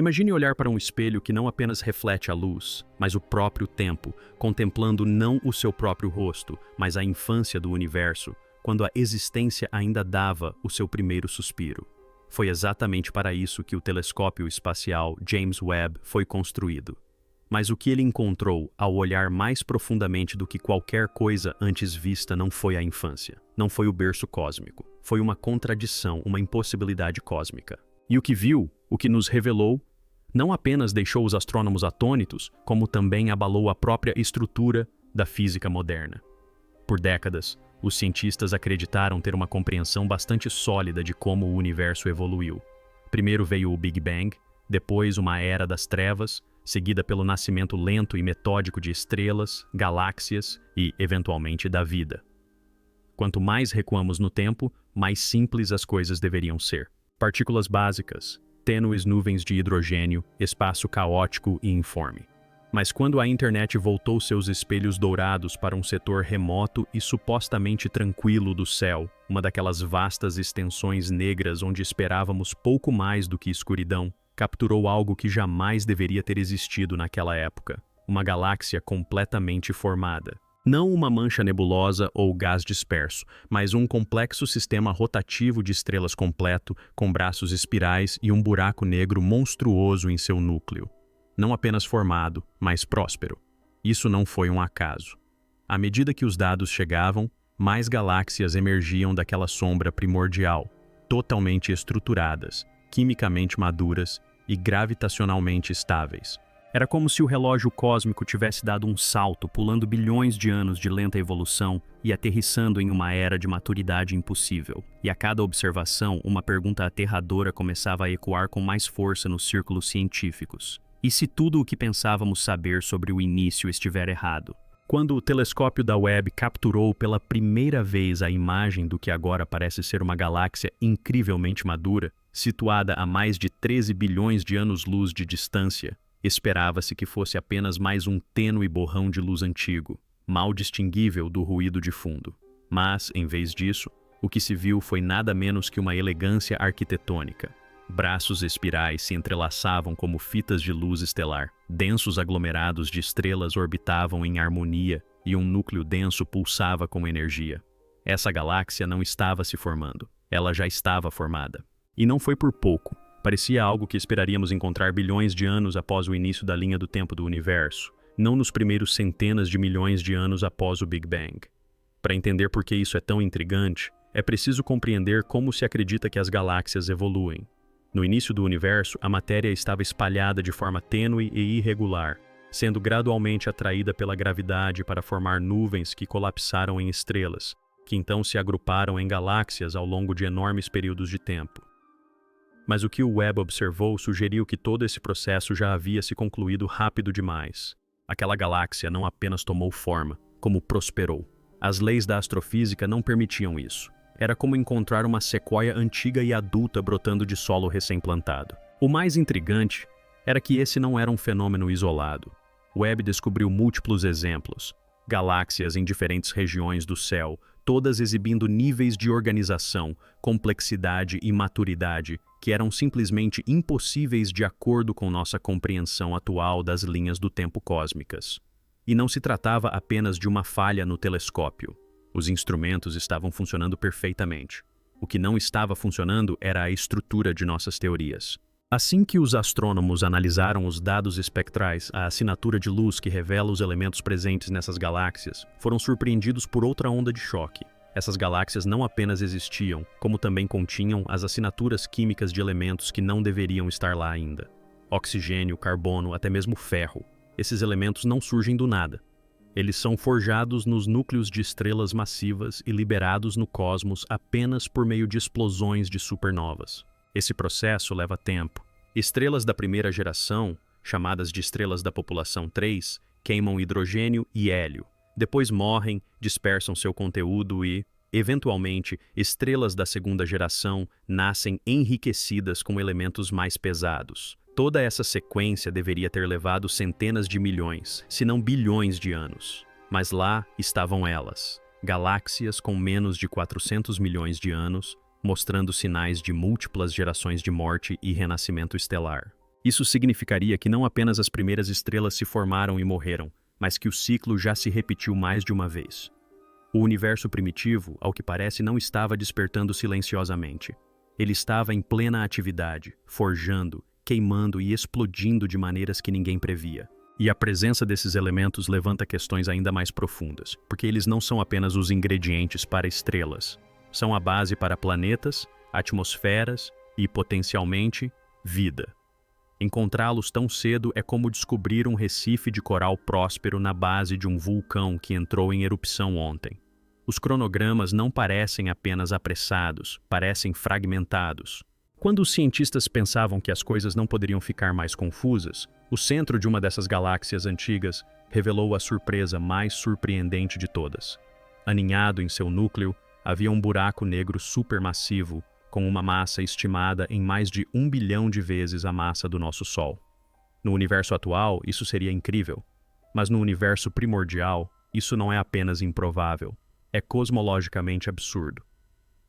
Imagine olhar para um espelho que não apenas reflete a luz, mas o próprio tempo, contemplando não o seu próprio rosto, mas a infância do universo, quando a existência ainda dava o seu primeiro suspiro. Foi exatamente para isso que o telescópio espacial James Webb foi construído. Mas o que ele encontrou ao olhar mais profundamente do que qualquer coisa antes vista não foi a infância, não foi o berço cósmico, foi uma contradição, uma impossibilidade cósmica. E o que viu, o que nos revelou, não apenas deixou os astrônomos atônitos, como também abalou a própria estrutura da física moderna. Por décadas, os cientistas acreditaram ter uma compreensão bastante sólida de como o universo evoluiu. Primeiro veio o Big Bang, depois uma era das trevas, seguida pelo nascimento lento e metódico de estrelas, galáxias e, eventualmente, da vida. Quanto mais recuamos no tempo, mais simples as coisas deveriam ser. Partículas básicas, tênues nuvens de hidrogênio, espaço caótico e informe. Mas quando a internet voltou seus espelhos dourados para um setor remoto e supostamente tranquilo do céu, uma daquelas vastas extensões negras onde esperávamos pouco mais do que escuridão, capturou algo que jamais deveria ter existido naquela época, uma galáxia completamente formada. Não uma mancha nebulosa ou gás disperso, mas um complexo sistema rotativo de estrelas completo, com braços espirais e um buraco negro monstruoso em seu núcleo. Não apenas formado, mas próspero. Isso não foi um acaso. À medida que os dados chegavam, mais galáxias emergiam daquela sombra primordial, totalmente estruturadas, quimicamente maduras e gravitacionalmente estáveis. Era como se o relógio cósmico tivesse dado um salto, pulando bilhões de anos de lenta evolução e aterrissando em uma era de maturidade impossível. E a cada observação, uma pergunta aterradora começava a ecoar com mais força nos círculos científicos. E se tudo o que pensávamos saber sobre o início estiver errado? Quando o telescópio da Webb capturou pela primeira vez a imagem do que agora parece ser uma galáxia incrivelmente madura, situada a mais de 13 bilhões de anos-luz de distância, esperava-se que fosse apenas mais um tênue borrão de luz antigo, mal distinguível do ruído de fundo. Mas, em vez disso, o que se viu foi nada menos que uma elegância arquitetônica. Braços espirais se entrelaçavam como fitas de luz estelar. Densos aglomerados de estrelas orbitavam em harmonia e um núcleo denso pulsava com energia. Essa galáxia não estava se formando. Ela já estava formada. E não foi por pouco. Parecia algo que esperaríamos encontrar bilhões de anos após o início da linha do tempo do universo, não nos primeiros centenas de milhões de anos após o Big Bang. Para entender por que isso é tão intrigante, é preciso compreender como se acredita que as galáxias evoluem. No início do universo, a matéria estava espalhada de forma tênue e irregular, sendo gradualmente atraída pela gravidade para formar nuvens que colapsaram em estrelas, que então se agruparam em galáxias ao longo de enormes períodos de tempo. Mas o que o Webb observou sugeriu que todo esse processo já havia se concluído rápido demais. Aquela galáxia não apenas tomou forma, como prosperou. As leis da astrofísica não permitiam isso. Era como encontrar uma sequoia antiga e adulta brotando de solo recém-plantado. O mais intrigante era que esse não era um fenômeno isolado. Webb descobriu múltiplos exemplos. Galáxias em diferentes regiões do céu, todas exibindo níveis de organização, complexidade e maturidade que eram simplesmente impossíveis de acordo com nossa compreensão atual das linhas do tempo cósmicas. E não se tratava apenas de uma falha no telescópio. Os instrumentos estavam funcionando perfeitamente. O que não estava funcionando era a estrutura de nossas teorias. Assim que os astrônomos analisaram os dados espectrais, a assinatura de luz que revela os elementos presentes nessas galáxias, foram surpreendidos por outra onda de choque. Essas galáxias não apenas existiam, como também continham as assinaturas químicas de elementos que não deveriam estar lá ainda. Oxigênio, carbono, até mesmo ferro. Esses elementos não surgem do nada. Eles são forjados nos núcleos de estrelas massivas e liberados no cosmos apenas por meio de explosões de supernovas. Esse processo leva tempo. Estrelas da primeira geração, chamadas de estrelas da população 3, queimam hidrogênio e hélio. Depois morrem, dispersam seu conteúdo e, eventualmente, estrelas da segunda geração nascem enriquecidas com elementos mais pesados. Toda essa sequência deveria ter levado centenas de milhões, se não bilhões de anos. Mas lá estavam elas, galáxias com menos de 400 milhões de anos, mostrando sinais de múltiplas gerações de morte e renascimento estelar. Isso significaria que não apenas as primeiras estrelas se formaram e morreram, mas que o ciclo já se repetiu mais de uma vez. O universo primitivo, ao que parece, não estava despertando silenciosamente. Ele estava em plena atividade, forjando, queimando e explodindo de maneiras que ninguém previa. E a presença desses elementos levanta questões ainda mais profundas, porque eles não são apenas os ingredientes para estrelas. São a base para planetas, atmosferas e, potencialmente, vida. Encontrá-los tão cedo é como descobrir um recife de coral próspero na base de um vulcão que entrou em erupção ontem. Os cronogramas não parecem apenas apressados, parecem fragmentados. Quando os cientistas pensavam que as coisas não poderiam ficar mais confusas, o centro de uma dessas galáxias antigas revelou a surpresa mais surpreendente de todas. Aninhado em seu núcleo, havia um buraco negro supermassivo, com uma massa estimada em mais de 1 bilhão de vezes a massa do nosso Sol. No universo atual, isso seria incrível, mas no universo primordial, isso não é apenas improvável, é cosmologicamente absurdo.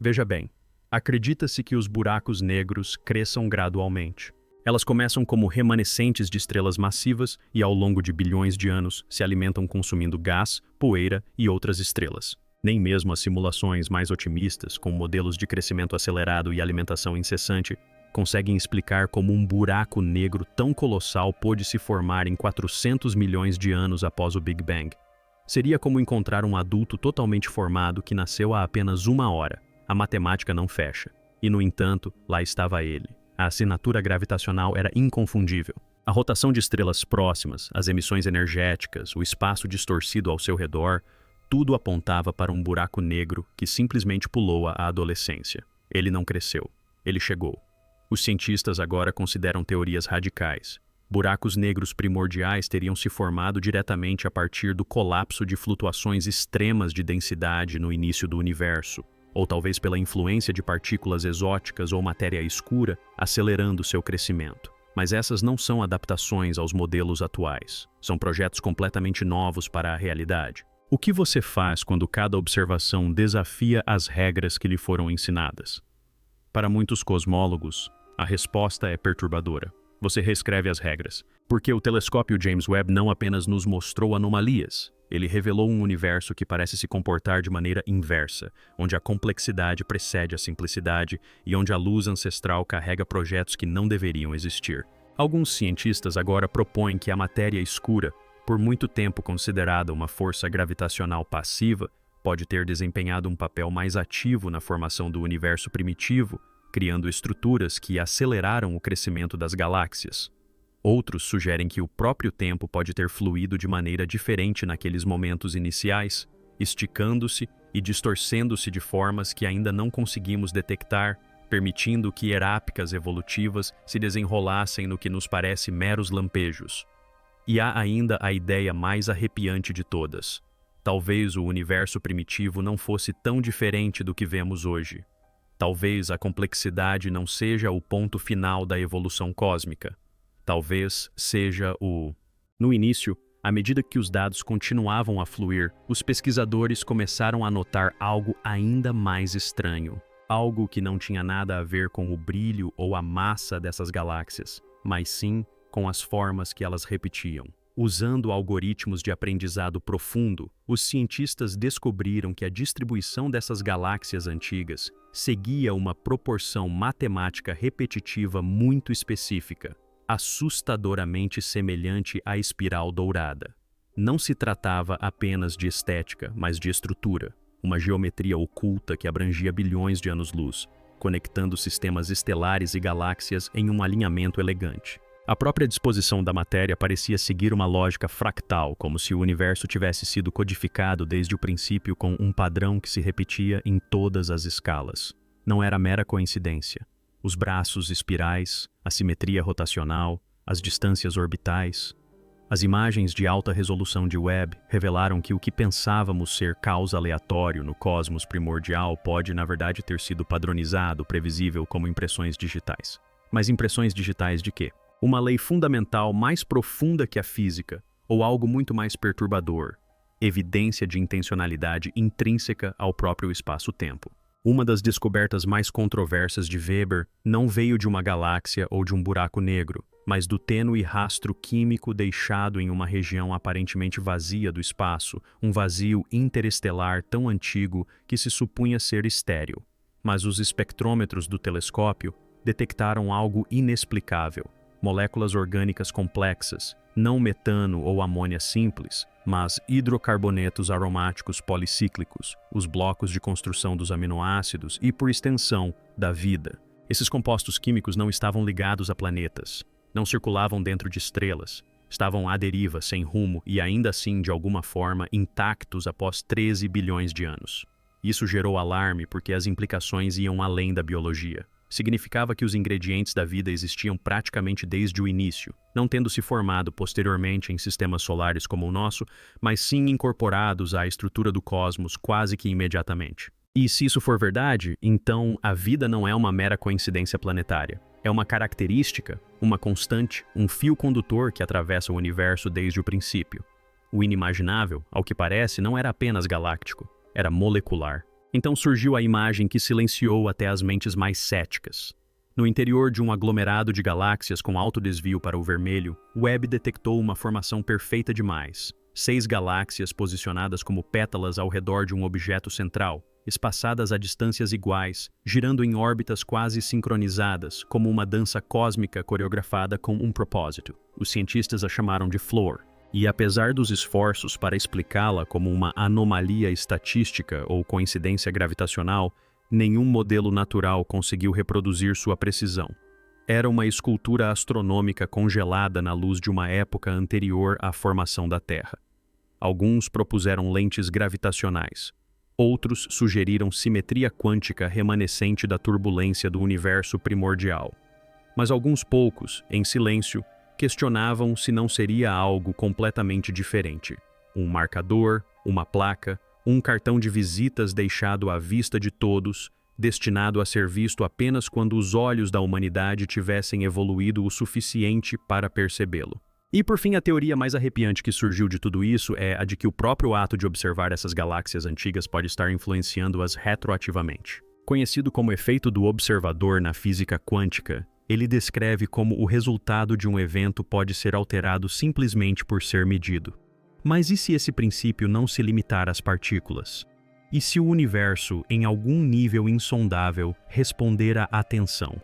Veja bem, acredita-se que os buracos negros cresçam gradualmente. Elas começam como remanescentes de estrelas massivas e, ao longo de bilhões de anos, se alimentam consumindo gás, poeira e outras estrelas. Nem mesmo as simulações mais otimistas, com modelos de crescimento acelerado e alimentação incessante, conseguem explicar como um buraco negro tão colossal pôde se formar em 400 milhões de anos após o Big Bang. Seria como encontrar um adulto totalmente formado que nasceu há apenas 1 hora. A matemática não fecha. E, no entanto, lá estava ele. A assinatura gravitacional era inconfundível. A rotação de estrelas próximas, as emissões energéticas, o espaço distorcido ao seu redor, tudo apontava para um buraco negro que simplesmente pulou a adolescência. Ele não cresceu. Ele chegou. Os cientistas agora consideram teorias radicais. Buracos negros primordiais teriam se formado diretamente a partir do colapso de flutuações extremas de densidade no início do universo, ou talvez pela influência de partículas exóticas ou matéria escura acelerando seu crescimento. Mas essas não são adaptações aos modelos atuais. São projetos completamente novos para a realidade. O que você faz quando cada observação desafia as regras que lhe foram ensinadas? Para muitos cosmólogos, a resposta é perturbadora. Você reescreve as regras, porque o telescópio James Webb não apenas nos mostrou anomalias, ele revelou um universo que parece se comportar de maneira inversa, onde a complexidade precede a simplicidade e onde a luz ancestral carrega projetos que não deveriam existir. Alguns cientistas agora propõem que a matéria escura, por muito tempo considerada uma força gravitacional passiva, pode ter desempenhado um papel mais ativo na formação do universo primitivo, criando estruturas que aceleraram o crescimento das galáxias. Outros sugerem que o próprio tempo pode ter fluído de maneira diferente naqueles momentos iniciais, esticando-se e distorcendo-se de formas que ainda não conseguimos detectar, permitindo que erápicas evolutivas se desenrolassem no que nos parece meros lampejos. E há ainda a ideia mais arrepiante de todas. Talvez o universo primitivo não fosse tão diferente do que vemos hoje. Talvez a complexidade não seja o ponto final da evolução cósmica. Talvez seja o... No início, à medida que os dados continuavam a fluir, os pesquisadores começaram a notar algo ainda mais estranho. Algo que não tinha nada a ver com o brilho ou a massa dessas galáxias, mas sim com as formas que elas repetiam. Usando algoritmos de aprendizado profundo, os cientistas descobriram que a distribuição dessas galáxias antigas seguia uma proporção matemática repetitiva muito específica, assustadoramente semelhante à espiral dourada. Não se tratava apenas de estética, mas de estrutura, uma geometria oculta que abrangia bilhões de anos-luz, conectando sistemas estelares e galáxias em um alinhamento elegante. A própria disposição da matéria parecia seguir uma lógica fractal, como se o universo tivesse sido codificado desde o princípio com um padrão que se repetia em todas as escalas. Não era mera coincidência. Os braços espirais, a simetria rotacional, as distâncias orbitais. As imagens de alta resolução de Webb revelaram que o que pensávamos ser caos aleatório no cosmos primordial pode, na verdade, ter sido padronizado, previsível como impressões digitais. Mas impressões digitais de quê? Uma lei fundamental mais profunda que a física, ou algo muito mais perturbador, evidência de intencionalidade intrínseca ao próprio espaço-tempo. Uma das descobertas mais controversas de Weber não veio de uma galáxia ou de um buraco negro, mas do tênue rastro químico deixado em uma região aparentemente vazia do espaço, um vazio interestelar tão antigo que se supunha ser estéril. Mas os espectrômetros do telescópio detectaram algo inexplicável: moléculas orgânicas complexas, não metano ou amônia simples, mas hidrocarbonetos aromáticos policíclicos, os blocos de construção dos aminoácidos e, por extensão, da vida. Esses compostos químicos não estavam ligados a planetas, não circulavam dentro de estrelas, estavam à deriva, sem rumo e ainda assim, de alguma forma, intactos após 13 bilhões de anos. Isso gerou alarme porque as implicações iam além da biologia. Significava que os ingredientes da vida existiam praticamente desde o início, não tendo se formado posteriormente em sistemas solares como o nosso, mas sim incorporados à estrutura do cosmos quase que imediatamente. E se isso for verdade, então a vida não é uma mera coincidência planetária. É uma característica, uma constante, um fio condutor que atravessa o universo desde o princípio. O inimaginável, ao que parece, não era apenas galáctico, era molecular. Então surgiu a imagem que silenciou até as mentes mais céticas. No interior de um aglomerado de galáxias com alto desvio para o vermelho, Webb detectou uma formação perfeita demais. 6 galáxias posicionadas como pétalas ao redor de um objeto central, espaçadas a distâncias iguais, girando em órbitas quase sincronizadas, como uma dança cósmica coreografada com um propósito. Os cientistas a chamaram de Floor. E apesar dos esforços para explicá-la como uma anomalia estatística ou coincidência gravitacional, nenhum modelo natural conseguiu reproduzir sua precisão. Era uma escultura astronômica congelada na luz de uma época anterior à formação da Terra. Alguns propuseram lentes gravitacionais. Outros sugeriram simetria quântica remanescente da turbulência do universo primordial. Mas alguns poucos, em silêncio, questionavam se não seria algo completamente diferente. Um marcador, uma placa, um cartão de visitas deixado à vista de todos, destinado a ser visto apenas quando os olhos da humanidade tivessem evoluído o suficiente para percebê-lo. E por fim, a teoria mais arrepiante que surgiu de tudo isso é a de que o próprio ato de observar essas galáxias antigas pode estar influenciando-as retroativamente. Conhecido como efeito do observador na física quântica, ele descreve como o resultado de um evento pode ser alterado simplesmente por ser medido. Mas e se esse princípio não se limitar às partículas? E se o universo, em algum nível insondável, responder à atenção?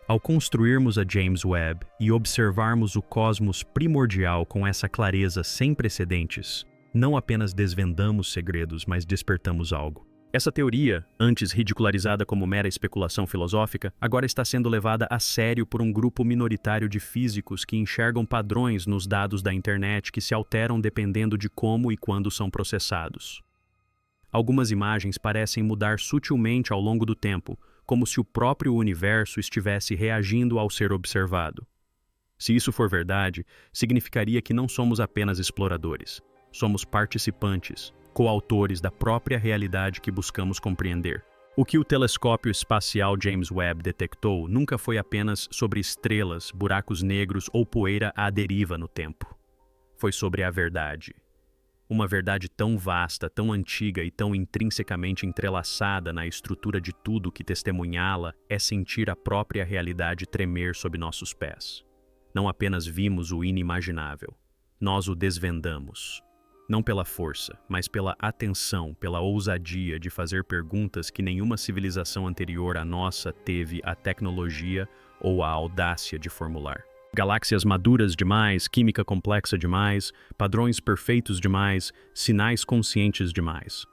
Ao construirmos a James Webb e observarmos o cosmos primordial com essa clareza sem precedentes, não apenas desvendamos segredos, mas despertamos algo. Essa teoria, antes ridicularizada como mera especulação filosófica, agora está sendo levada a sério por um grupo minoritário de físicos que enxergam padrões nos dados da internet que se alteram dependendo de como e quando são processados. Algumas imagens parecem mudar sutilmente ao longo do tempo, como se o próprio universo estivesse reagindo ao ser observado. Se isso for verdade, significaria que não somos apenas exploradores, somos participantes, coautores da própria realidade que buscamos compreender. O que o telescópio espacial James Webb detectou nunca foi apenas sobre estrelas, buracos negros ou poeira à deriva no tempo. Foi sobre a verdade. Uma verdade tão vasta, tão antiga e tão intrinsecamente entrelaçada na estrutura de tudo que testemunhá-la é sentir a própria realidade tremer sob nossos pés. Não apenas vimos o inimaginável, nós o desvendamos. Não pela força, mas pela atenção, pela ousadia de fazer perguntas que nenhuma civilização anterior à nossa teve a tecnologia ou a audácia de formular. Galáxias maduras demais, química complexa demais, padrões perfeitos demais, sinais conscientes demais.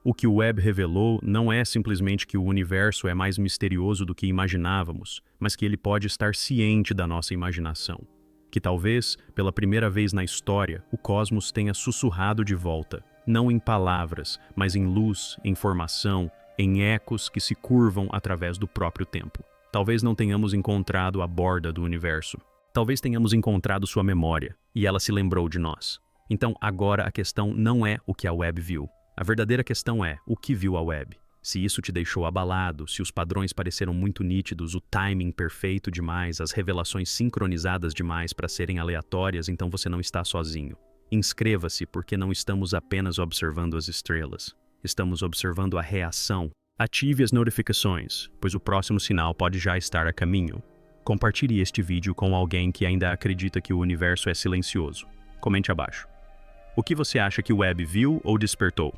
O que o Webb revelou não é simplesmente que o universo é mais misterioso do que imaginávamos, mas que ele pode estar ciente da nossa imaginação. Que talvez, pela primeira vez na história, o cosmos tenha sussurrado de volta, não em palavras, mas em luz, em formação, em ecos que se curvam através do próprio tempo. Talvez não tenhamos encontrado a borda do universo. Talvez tenhamos encontrado sua memória, e ela se lembrou de nós. Então, agora a questão não é o que a Webb viu. A verdadeira questão é o que viu a Webb. Se isso te deixou abalado, se os padrões pareceram muito nítidos, o timing perfeito demais, as revelações sincronizadas demais para serem aleatórias, então você não está sozinho. Inscreva-se, porque não estamos apenas observando as estrelas. Estamos observando a reação. Ative as notificações, pois o próximo sinal pode já estar a caminho. Compartilhe este vídeo com alguém que ainda acredita que o universo é silencioso. Comente abaixo. O que você acha que o Webb viu ou despertou?